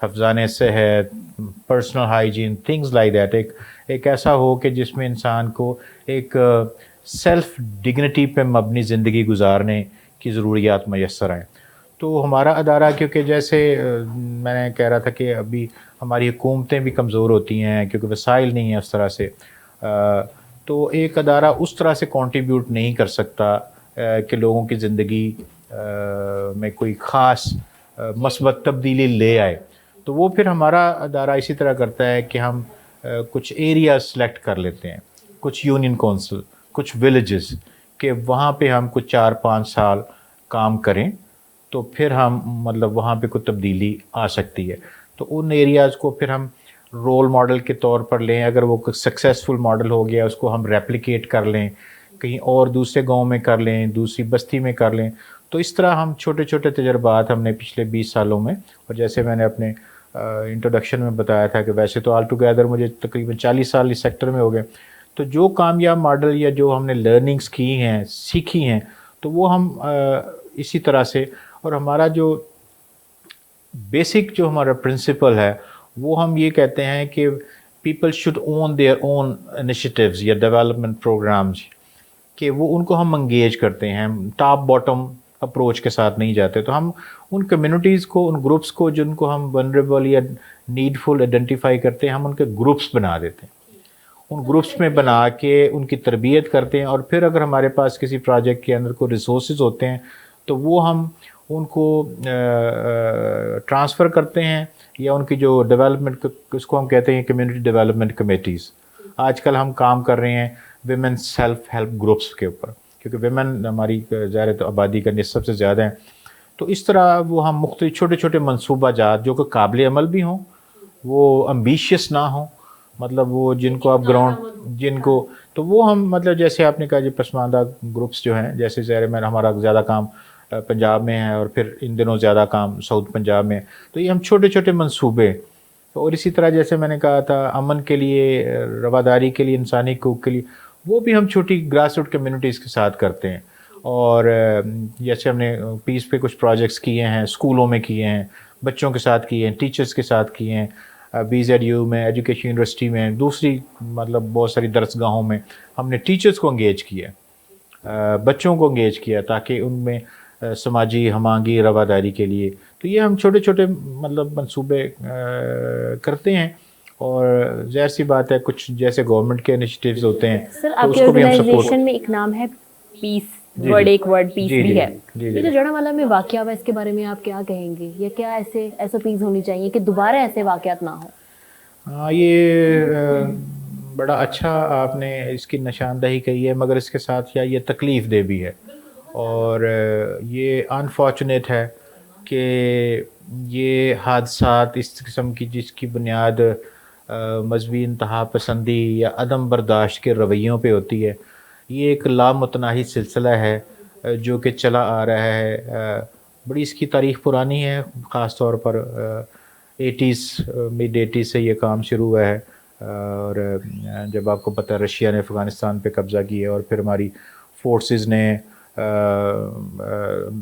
حفظان صحت, personal hygiene, things like that. ایک ایسا ہو کہ جس میں انسان کو ایک سیلف ڈگنیٹی پہ مبنی زندگی گزارنے کی ضروریات میسر آئیں. تو ہمارا ادارہ, کیونکہ جیسے میں نے کہہ رہا تھا کہ ابھی ہماری حکومتیں بھی کمزور ہوتی ہیں کیونکہ وسائل نہیں ہیں اس طرح سے, تو ایک ادارہ اس طرح سے کنٹریبیوٹ نہیں کر سکتا کہ لوگوں کی زندگی میں کوئی خاص مثبت تبدیلی لے آئے. تو وہ پھر ہمارا ادارہ اسی طرح کرتا ہے کہ ہم کچھ ایریا سلیکٹ کر لیتے ہیں, کچھ یونین کونسل, کچھ ولیجز, کہ وہاں پہ ہم کچھ 4-5 سال کام کریں تو پھر ہم مطلب وہاں پہ کوئی تبدیلی آ سکتی ہے. تو ان ایریاز کو پھر ہم رول ماڈل کے طور پر لیں. اگر وہ سکسیزفل ماڈل ہو گیا اس کو ہم ریپلیکیٹ کر لیں, کہیں اور دوسرے گاؤں میں کر لیں, دوسری بستی میں کر لیں. تو اس طرح ہم چھوٹے چھوٹے تجربات ہم نے پچھلے 20 سالوں میں, اور جیسے میں نے اپنے انٹروڈکشن میں بتایا تھا کہ ویسے تو آل ٹوگیدر مجھے تقریباً 40 سال اس سیکٹر میں ہو گئے. تو جو کامیاب ماڈل یا جو ہم نے لرننگز کی ہیں, سیکھی ہیں, تو وہ ہم اسی طرح سے, اور ہمارا جو بیسک جو ہمارا پرنسپل ہے وہ ہم یہ کہتے ہیں کہ people should own their own initiatives یا ڈیولپمنٹ پروگرامز, کہ وہ ان کو ہم انگیج کرتے ہیں, ٹاپ باٹم اپروچ کے ساتھ نہیں جاتے. تو ہم ان کمیونٹیز کو, ان گروپس کو جن کو ہم ونریبل یا نیڈفل آئیڈینٹیفائی کرتے ہیں, ہم ان کے گروپس بنا دیتے ہیں. ان گروپس میں بنا کے ان کی تربیت کرتے ہیں, اور پھر اگر ہمارے پاس کسی پروجیکٹ کے اندر کوئی ریسورسز ہوتے ہیں تو وہ ہم ان کو ٹرانسفر کرتے ہیں, یا ان کی جو ڈیولپمنٹ, اس کو ہم کہتے ہیں کمیونٹی ڈیولپمنٹ کمیٹیز. آج کل ہم کام کر رہے ہیں ویمن سیلف ہیلپ گروپس کے اوپر, کیونکہ ویمن ہماری ظاہر آبادی کا نصف سے زیادہ ہیں. تو اس طرح وہ ہم مختلف چھوٹے چھوٹے منصوبہ جات جو کہ قابل عمل بھی ہوں, وہ امبیشیس نہ ہوں, مطلب وہ جن کو آپ گراؤنڈ جن کو, تو وہ ہم مطلب جیسے آپ نے کہا جی پسماندہ گروپس جو ہیں, جیسے ظاہر میں ہمارا زیادہ کام پنجاب میں ہے اور پھر ان دنوں زیادہ کام ساؤتھ پنجاب میں, تو یہ ہم چھوٹے چھوٹے منصوبے. اور اسی طرح جیسے میں نے کہا تھا امن کے لیے, رواداری کے لیے, انسانی حقوق کے لیے, وہ بھی ہم چھوٹی گراس روٹ کمیونٹیز کے ساتھ کرتے ہیں. اور جیسے ہم نے پیس پہ کچھ پروجیکٹس کیے ہیں, اسکولوں میں کیے ہیں, بچوں کے ساتھ کیے ہیں, ٹیچرز کے ساتھ کیے ہیں, BZU میں, ایجوکیشن یونیورسٹی میں, دوسری مطلب بہت ساری درسگاہوں میں ہم نے ٹیچرز کو انگیج کیا, بچوں کو انگیج کیا, تاکہ ان میں سماجی ہم آہنگی رواداری کے لیے. تو یہ ہم چھوٹے چھوٹے مطلب منصوبے کرتے ہیں. اور ظاہر سی بات ہے کچھ جیسے گورنمنٹ کے انیشیٹیوز ہوتے ہیں. سر آپ کی آرگنائزیشن میں ایک نام ہے پیس, ورڈ ایک ورڈ پیس بھی ہے, یہ جو جڑاوالا میں واقعہ ہوا اس کے بارے میں آپ کیا کہیں گے, یا کیا ایسے SOPs ہونی چاہیے کہ دوبارہ ایسے واقعات نہ ہوں؟ ہاں, یہ بڑا اچھا آپ نے اس کی نشاندہی کہی ہے, مگر اس کے ساتھ یہ تکلیف دہ بھی ہے. اور یہ انفارچونیٹ ہے کہ یہ حادثات اس قسم کی جس کی بنیاد مذہبی انتہا پسندی یا عدم برداشت کے رویوں پہ ہوتی ہے, یہ ایک لامتناہی سلسلہ ہے جو کہ چلا آ رہا ہے. بڑی اس کی تاریخ پرانی ہے, خاص طور پر 80s مڈ 80s سے یہ کام شروع ہوا ہے. اور جب آپ کو پتہ ہے رشیا نے افغانستان پہ قبضہ کیا, اور پھر ہماری فورسز نے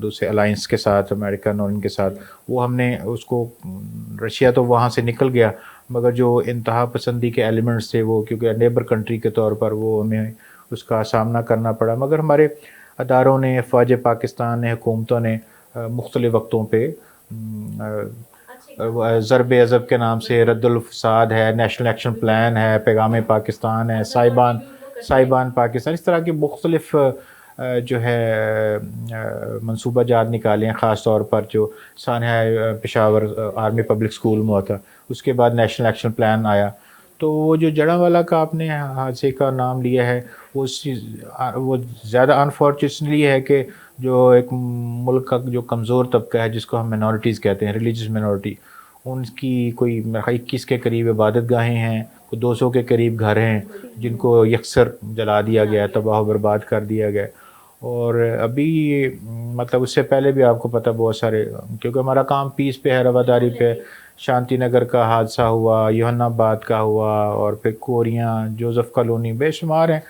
دوسرے الائنس کے ساتھ, امریکن اور ان کے ساتھ, وہ ہم نے اس کو, رشیا تو وہاں سے نکل گیا, مگر جو انتہا پسندی کے ایلیمنٹس تھے وہ کیونکہ نیبر کنٹری کے طور پر وہ ہمیں اس کا سامنا کرنا پڑا. مگر ہمارے اداروں نے, افواج پاکستان نے, حکومتوں نے مختلف وقتوں پہ ضرب عضب کے نام سے رد الفساد ہے, نیشنل ایکشن پلان ہے, پیغام پاکستان ہے, سائبان پاکستان, اس طرح کے مختلف جو ہے منصوبہ جات نکالے ہیں. خاص طور پر جو سانحہ پشاور آرمی پبلک اسکول میں ہوا تھا, اس کے بعد نیشنل ایکشن پلان آیا. تو وہ جو جڑاوالا کا آپ نے حادثے کا نام لیا ہے, وہ زیادہ انفارچونیٹلی ہے کہ جو ایک ملک کا جو کمزور طبقہ ہے جس کو ہم مینورٹیز کہتے ہیں, ریلیجس مینورٹی, ان کی کوئی 21 کے قریب عبادت گاہیں ہیں, کوئی 200 کے قریب گھر ہیں جن کو یکسر جلا دیا گیا, تباہ و برباد کر دیا گیا. اور ابھی مطلب اس سے پہلے بھی آپ کو پتہ بہت سارے, کیونکہ ہمارا کام پیس پہ ہے, رواداری پہ, شانتی نگر کا حادثہ ہوا, یوحنا آباد کا ہوا, اور پھر کوریاں, جوزف کالونی, بے شمار ہیں.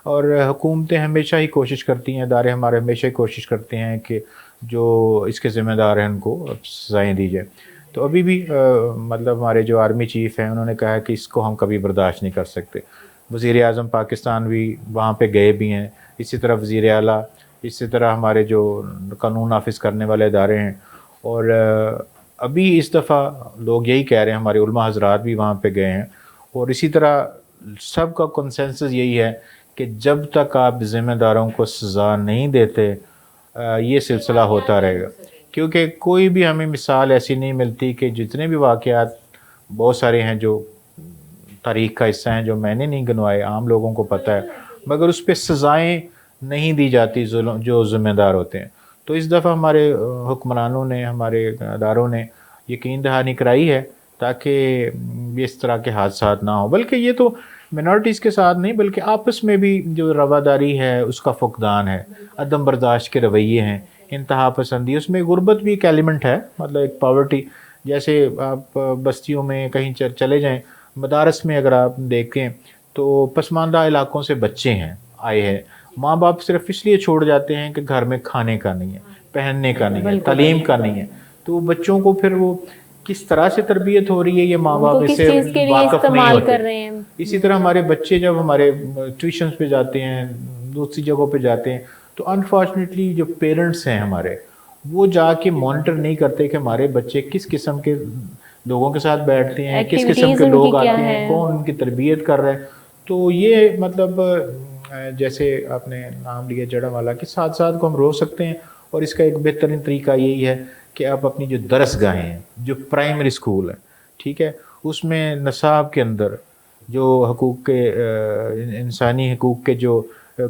اور حکومتیں ہمیشہ ہی کوشش کرتی ہیں, ادارے ہمارے ہمیشہ ہی کوشش کرتے ہیں کہ جو اس کے ذمہ دار ہیں ان کو سزائیں دی جائیں. تو ابھی بھی مطلب ہمارے جو آرمی چیف ہیں انہوں نے کہا ہے کہ اس کو ہم کبھی برداشت نہیں کر سکتے. وزیر اعظم پاکستان بھی وہاں پہ گئے بھی ہیں, اسی طرح وزیر اعلیٰ, اسی طرح ہمارے جو قانون نافذ کرنے والے ادارے ہیں. اور ابھی اس دفعہ لوگ یہی کہہ رہے ہیں, ہمارے علماء حضرات بھی وہاں پہ گئے ہیں, اور اسی طرح سب کا کنسنسس یہی ہے کہ جب تک آپ ذمہ داروں کو سزا نہیں دیتے یہ سلسلہ ہوتا رہے گا. کیونکہ کوئی بھی ہمیں مثال ایسی نہیں ملتی کہ جتنے بھی واقعات بہت سارے ہیں جو تاریخ کا حصہ ہیں جو میں نے نہیں گنوائے, عام لوگوں کو پتہ ہے, مگر اس پہ سزائیں نہیں دی جاتی جو ذمہ دار ہوتے ہیں. تو اس دفعہ ہمارے حکمرانوں نے, ہمارے اداروں نے یقین دہانی کرائی ہے تاکہ اس طرح کے حادثات نہ ہوں. بلکہ یہ تو منارٹیز کے ساتھ نہیں بلکہ آپس میں بھی جو رواداری ہے اس کا فقدان ہے, عدم برداشت کے رویے ہیں, انتہا پسندی, اس میں غربت بھی ایک ایلیمنٹ ہے, مطلب ایک پاورٹی. جیسے آپ بستیوں میں کہیں چلے جائیں, مدارس میں اگر آپ دیکھیں تو پسماندہ علاقوں سے بچے ہیں آئے ہیں, ماں باپ صرف اس لیے چھوڑ جاتے ہیں کہ گھر میں کھانے کا نہیں ہے, پہننے کا نہیں ہے, تعلیم کا نہیں ہے. تو بچوں کو پھر وہ کس طرح سے تربیت ہو رہی ہے یہ ماں باپ اس سے واقف نہیں ہوتے. اسی طرح ہمارے بچے جب ہمارے ٹیوشنز پہ جاتے ہیں, دوسری جگہوں پہ جاتے ہیں, تو انفارچونیٹلی جو پیرنٹس ہیں ہمارے وہ جا کے مانیٹر نہیں کرتے کہ ہمارے بچے کس قسم کے لوگوں کے ساتھ بیٹھتے ہیں, کس قسم کے لوگ آتے ہیں, کون ان کی تربیت کر رہے ہیں. تو یہ مطلب جیسے آپ نے نام لیا جڑا والا کہ ساتھ ساتھ کو ہم روک سکتے ہیں. اور اس کا ایک بہترین طریقہ یہی ہے کہ آپ اپنی جو درس گاہیں ہیں, جو پرائمری سکول ہیں, ٹھیک ہے, اس میں نصاب کے اندر جو حقوق کے انسانی حقوق کے جو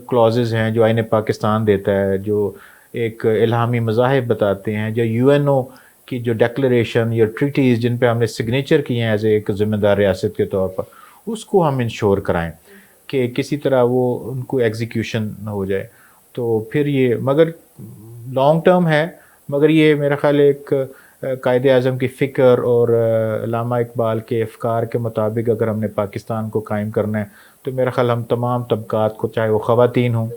کلازز ہیں جو آئین پاکستان دیتا ہے, جو ایک الہامی مذاہب بتاتے ہیں, جو یو این او کی جو ڈیکلریشن یا ٹریٹیز جن پہ ہم نے سگنیچر کیے ہیں ایز اے ایک ذمہ دار ریاست کے طور پر, اس کو ہم انشور کرائیں کہ کسی طرح وہ ان کو ایگزیکیوشن ہو جائے. تو پھر یہ مگر لانگ ٹرم ہے, مگر یہ میرا خیال ایک قائد اعظم کی فکر اور علامہ اقبال کے افکار کے مطابق اگر ہم نے پاکستان کو قائم کرنا ہے تو میرا خیال ہم تمام طبقات کو, چاہے وہ خواتین ہوں,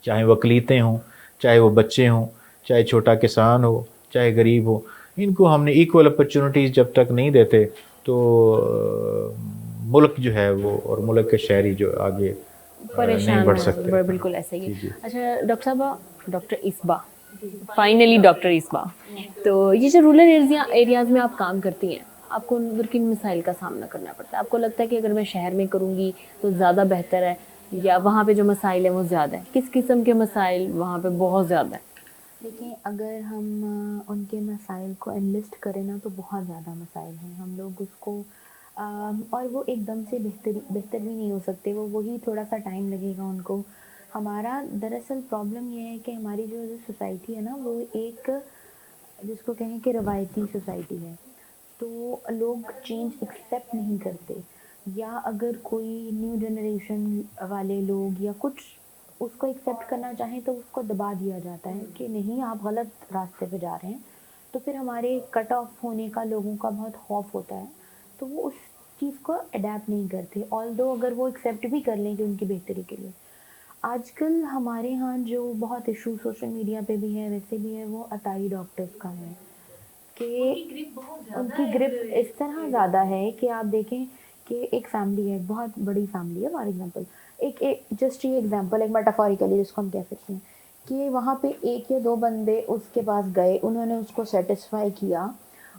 چاہے وہ اقلیتیں ہوں, چاہے وہ بچے ہوں, چاہے چھوٹا کسان ہو, چاہے غریب ہو, ان کو ہم نے ایکول اپرچونٹیز جب تک نہیں دیتے تو ملک جو ہے وہ اور ملک کے شہری جو آگے نہیں بڑھ سکتے. بالکل ایسا ہی ہے. اچھا ڈاکٹر صاحبہ, ڈاکٹر اسبا, فائنلی ڈاکٹر اسبا, تو یہ جو رورل ایریاز میں آپ کام کرتی ہیں, آپ کو کن مسائل کا سامنا کرنا پڑتا ہے؟ آپ کو لگتا ہے کہ اگر میں شہر میں کروں گی تو زیادہ بہتر ہے, یا وہاں پہ جو مسائل ہیں وہ زیادہ ہیں؟ کس قسم کے مسائل وہاں پہ بہت زیادہ ہیں؟ دیکھیں, اگر ہم ان کے مسائل کو انلسٹ کریں نا تو بہت زیادہ مسائل ہیں. ہم لوگ اس کو اور وہ ایک دم سے بہتر بھی نہیں ہو سکتے, وہی تھوڑا سا ٹائم لگے گا ان کو. ہمارا دراصل پرابلم یہ ہے کہ ہماری جو سوسائٹی ہے نا وہ ایک جس کو کہیں کہ روایتی سوسائٹی ہے, تو لوگ چینج ایکسیپٹ نہیں کرتے, یا اگر کوئی نیو جنریشن والے لوگ یا کچھ اس کو ایکسیپٹ کرنا چاہیں تو اس کو دبا دیا جاتا ہے کہ نہیں آپ غلط راستے پہ جا رہے ہیں. تو پھر ہمارے کٹ آف ہونے کا لوگوں کا بہت خوف ہوتا ہے, تو وہ اس چیز کو اڈیپٹ نہیں کرتے, آلدو اگر وہ ایکسیپٹ بھی کر لیں کہ ان کی بہتری کے لیے. آج کل ہمارے ہاں جو بہت ایشو سوشل میڈیا پہ بھی ہے ویسے بھی ہے, وہ عطائی ڈاکٹرز کا ہے کہ ان کی گرپ اس طرح زیادہ ہے کہ آپ دیکھیں کہ ایک فیملی ہے, بہت بڑی فیملی ہے, فار ایگزامپل ایک جسٹ یہ ایگزامپل ایک میٹافوریکلی جس کو ہم کہہ سکتے ہیں کہ وہاں پہ ایک یا دو بندے اس کے پاس گئے, انہوں نے اس کو سیٹسفائی کیا,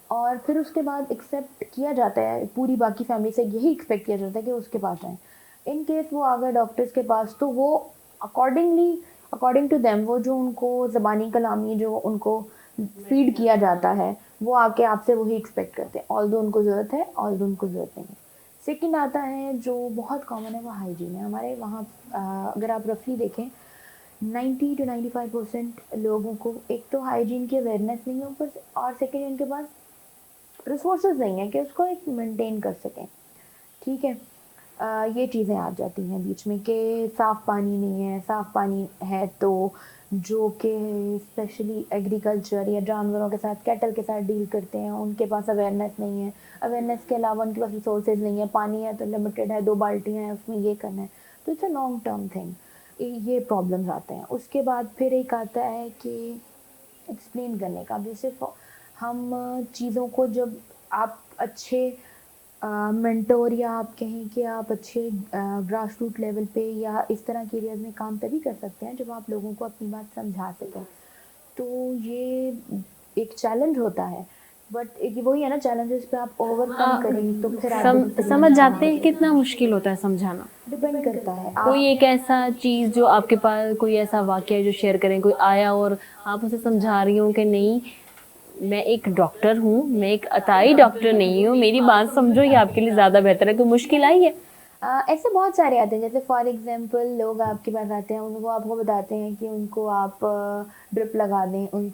اور پھر اس کے بعد ایکسیپٹ کیا جاتا ہے, پوری باقی فیملی سے یہی ایکسپیکٹ کیا جاتا ہے کہ اس کے پاس جائیں. ان کیس وہ آ گئے ڈاکٹرس کے پاس تو وہ اکارڈنگ ٹو دیم وہ جو ان کو زبانی کلامی جو ان کو فیڈ کیا جاتا ہے وہ آ کے آپ سے وہی ایکسپیکٹ کرتے ہیں, آلدو ان کو ضرورت ہے, آلدو ان کو ضرورت نہیں ہے. سیکنڈ آتا ہے جو بہت کامن ہے, وہ ہائیجین ہے. ہمارے وہاں اگر آپ رفلی دیکھیں 90 to 95% لوگوں کو ایک تو ہائیجین کی اویئرنیس نہیں ہے اوپر سے, اور سیکنڈ ان کے پاس ریسورسز نہیں ہیں کہ اس کو ایک مینٹین کر سکیں. ٹھیک ہے, یہ چیزیں آ جاتی ہیں بیچ میں کہ صاف پانی نہیں ہے. صاف پانی ہے تو جو کہ اسپیشلی ایگریکلچر یا جانوروں کے ساتھ, کیٹل کے ساتھ ڈیل کرتے ہیں, ان کے پاس اویئرنیس نہیں ہے. اویئرنیس کے علاوہ ان کے پاس ریسورسز نہیں ہے. پانی ہے تو لمیٹیڈ ہے, 2 بالٹیاں ہیں, اس میں یہ کرنا ہے, تو it's a long term thing. یہ پرابلمز آتے ہیں. اس کے بعد پھر ایک آتا ہے کہ ایکسپلین کرنے کا. اب جیسے ہم چیزوں کو جب آپ اچھے منٹور یا آپ کہیں کہ آپ اچھے گراس روٹ لیول پہ یا اس طرح کے ایریاز میں کام تبھی کر سکتے ہیں جب آپ لوگوں کو اپنی بات سمجھا سکیں. تو یہ ایک چیلنج ہوتا ہے, بٹ وہی ہے نا, چیلنجز پہ آپ اوور کم کریں تو پھر آپ سمجھ جاتے ہیں. کتنا مشکل ہوتا ہے سمجھانا؟ ڈپینڈ کرتا ہے. کوئی ایک ایسا چیز جو آپ کے پاس, کوئی ایسا واقعہ جو شیئر کریں, کوئی آیا اور آپ اسے سمجھا رہی ہوں کہ نہیں میں ایک ڈاکٹر ہوں, میں ایک عطائی ڈاکٹر نہیں ہوں, میری بات سمجھو, یہ آپ کے لیے زیادہ بہتر ہے. کوئی مشکل آئی ہے؟ ایسے بہت سارے آتے ہیں, جیسے فار ایگزامپل لوگ آپ کے پاس آتے ہیں, وہ آپ کو بتاتے ہیں کہ ان کو آپ ڈرپ لگا دیں, ان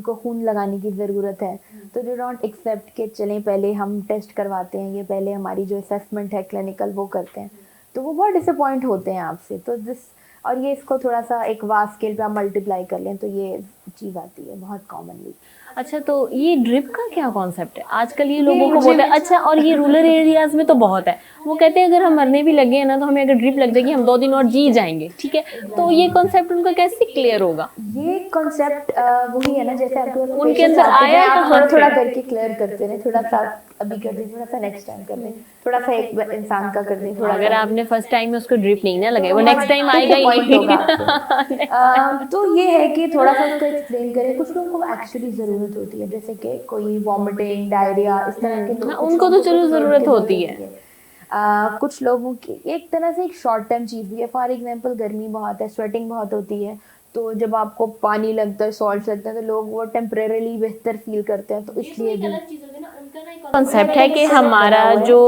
کو خون لگانے کی ضرورت ہے. تو دے ڈونٹ ایکسیپٹ کہ چلیں پہلے ہم ٹیسٹ کرواتے ہیں, یہ پہلے ہماری جو اسیسمنٹ ہے کلینکل وہ کرتے ہیں. تو وہ بہت ڈس اپوائنٹ ہوتے ہیں آپ سے. تو اور یہ اس کو تھوڑا سا ایک واسٹ اسکیل پہ آپ ملٹیپلائی کر لیں تو یہ چیز آتی ہے بہت کامنلی. اچھا, تو یہ ڈرپ کا کیا کانسیپٹ ہے؟ آج کل یہ لوگوں کو بولتے ہیں, اچھا, اور یہ رورل ایریاز میں تو بہت ہے, وہ کہتے ہیں اگر ہم مرنے بھی لگے ہیں نا تو ہمیں اگر ڈرپ لگ جائے گی ہم 2 دن اور جی جائیں گے, ٹھیک ہے. تو یہ کانسیپٹ ان کا کیسے کلیئر ہوگا؟ یہ کانسیپٹ وہی ہے نا, جیسے آپ ان کے اندر آیا تھوڑا تھوڑا کر کے کلیئر کرتے رہیں, تھوڑا سا ابھی کر دیں, تھوڑا سا نیکسٹ ٹائم کر دیں, تھوڑا سا ایک انسان کا کر دیں. تھوڑا اگر آپ نے فرسٹ ٹائم میں اس کو ڈرپ نہیں نہ لگائی, وہ نیکسٹ ٹائم آئے گا ہی نہیں. تو یہ ہے کہ تھوڑا سا اس کو ایکسپلین کریں. کچھ لوگوں کو ایکچولی ضرورت ہوتی ہے, جیسے کہ کوئی وامٹنگ, ڈائریا, اس طرح کے لوگ, ان کو تو چلو ضرورت ہوتی ہے. کچھ لوگوں کی ایک طرح سے ایک شارٹ ٹرم چیز بھی ہے. فار ایگزامپل گرمی بہت ہے, سویٹنگ بہت ہوتی ہے, تو جب آپ کو پانی لگتا ہے, سالٹ لگتا ہے, تو لوگ وہ ٹیمپریریلی بہتر فیل کرتے ہیں. تو اس لیے بھی کانسیپٹ ہے کہ ہمارا جو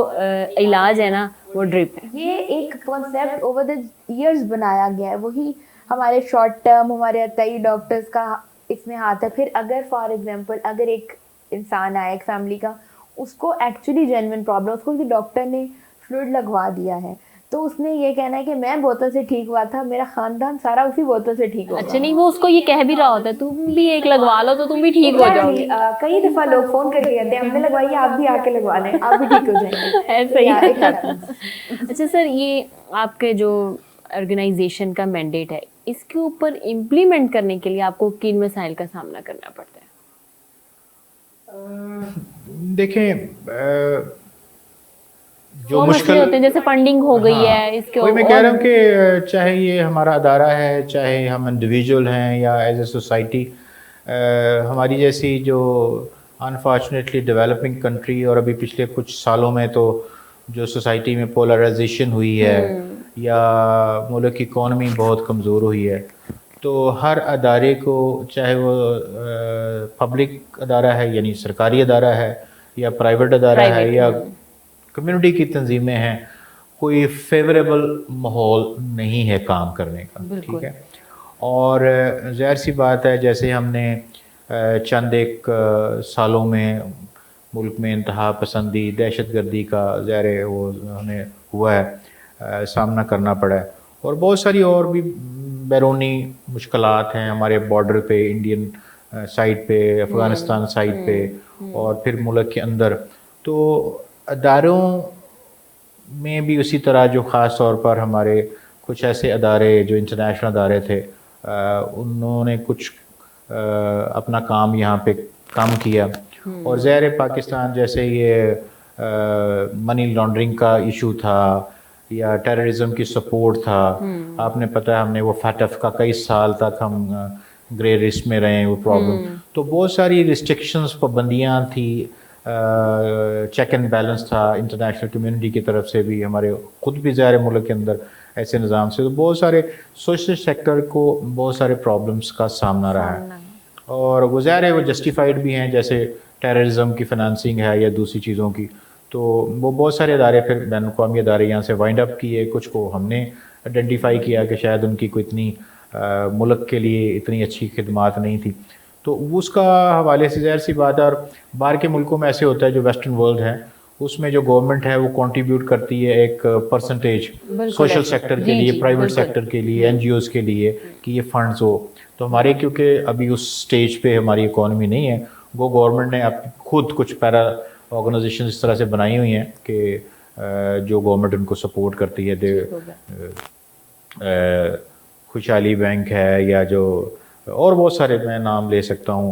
علاج ہے نا وہ ڈرپ ہے. یہ ایک کانسیپٹ اوور دا ایئرز بنایا گیا ہے. وہی ہمارے شارٹ ٹرم, ہمارے عطائی ڈاکٹرز کا اس میں ہاتھ ہے. پھر اگر فار ایگزامپل اگر ایک انسان آیا, ایک فیملی کا, اس کو ایکچولی جینوئن پرابلم, اس کو کسی ڈاکٹر نے فلوئڈ لگوا دیا ہے, تو اس نے یہ کہنا ہے کہ میں بوتل سے ٹھیک ہوا تھا, میرا خاندان سارا اسی بوتل سے ٹھیک ہوا. اچھا, نہیں, وہ اس کو یہ کہہ بھی رہا ہوتا ہے تم بھی ایک لگوا لو تو تم بھی ٹھیک ہو جاؤ گے. کئی دفعہ لوگ فون کر کے کہتے ہیں ہم نے لگوائی, آپ بھی آ کے لگوا لیں, آپ بھی ٹھیک ہو جائیں گے. ایسا ہی. اچھا سر, یہ آپ کے جو آرگنائزیشن کا مینڈیٹ ہے, اس کے اوپر امپلیمنٹ کرنے کے لیے آپ کو کن مسائل کا سامنا کرنا پڑتا ہے؟ دیکھیں, جو مشکل ہوتے ہیں, جیسے فنڈنگ ہو گئی ہے, اس کے وہی میں کہہ رہا ہوں کہ چاہے یہ ہمارا ادارہ ہے, چاہے ہم انڈیویجول ہیں, یا ایز اے سوسائٹی, ہماری جیسی جو انفارچونیٹلی ڈیولپنگ کنٹری, اور ابھی پچھلے کچھ سالوں میں تو جو سوسائٹی میں پولرائزیشن ہوئی ہے, یا ملک کی اکانومی بہت کمزور ہوئی ہے, تو ہر ادارے کو, چاہے وہ پبلک ادارہ ہے یعنی سرکاری ادارہ ہے, یا پرائیویٹ ادارہ ہے, یا کمیونٹی کی تنظیمیں ہیں, کوئی فیوریبل ماحول نہیں ہے کام کرنے کا, ٹھیک ہے. اور ظاہر سی بات ہے, جیسے ہم نے چند ایک سالوں میں ملک میں انتہا پسندی, دہشت گردی کا ظاہر وہ ہمیں ہوا ہے, سامنا کرنا پڑا ہے, اور بہت ساری اور بھی بیرونی مشکلات ہیں ہمارے بارڈر پہ, انڈین سائڈ پہ, افغانستان سائڈ پہ, اور پھر ملک کے اندر. تو اداروں میں بھی اسی طرح, جو خاص طور پر ہمارے کچھ ایسے ادارے جو انٹرنیشنل ادارے تھے, انہوں نے کچھ اپنا کام یہاں پہ کام کیا. اور ظاہر پاکستان جیسے یہ منی لانڈرنگ کا ایشو تھا, یا ٹیررزم کی سپورٹ تھا, آپ نے پتہ ہے ہم نے وہ فیٹف کا کئی سال تک ہم گرے لسٹ میں رہے, وہ پرابلم. تو بہت ساری ریسٹرکشنز, پابندیاں تھی, چیک اینڈ بیلنس تھا انٹرنیشنل کمیونٹی کی طرف سے بھی, ہمارے خود بھی ظاہر ملک کے اندر ایسے نظام سے. تو بہت سارے سوشل سیکٹر کو بہت سارے پرابلمس کا سامنا رہا ہے, اور وہ ظاہر ہے وہ جسٹیفائڈ بھی ہیں, جیسے ٹیررزم کی فنانسنگ ہے یا دوسری چیزوں کی. تو وہ بہت سارے ادارے, پھر بین الاقوامی ادارے یہاں سے وائنڈ اپ کیے, کچھ کو ہم نے آئیڈینٹیفائی کیا کہ شاید ان کی کوئی اتنی ملک کے لیے اتنی اچھی خدمات نہیں تھی. تو اس کا حوالے سے ظاہر سی بات ہے. اور باہر کے ملکوں میں ایسے ہوتا ہے, جو ویسٹرن ورلڈ ہے, اس میں جو گورنمنٹ ہے وہ کنٹریبیوٹ کرتی ہے ایک پرسنٹیج سوشل سیکٹر کے لیے, پرائیویٹ سیکٹر کے لیے, این جی اوز کے لیے, کہ یہ فنڈز ہو. تو ہمارے کیونکہ ابھی اس سٹیج پہ ہماری اکانومی نہیں ہے, وہ گورنمنٹ نے خود کچھ پیرا آرگنائزیشن اس طرح سے بنائی ہوئی ہیں کہ جو گورنمنٹ ان کو سپورٹ کرتی ہے. خوشحالی بینک ہے, یا جو اور بہت سارے میں نام لے سکتا ہوں,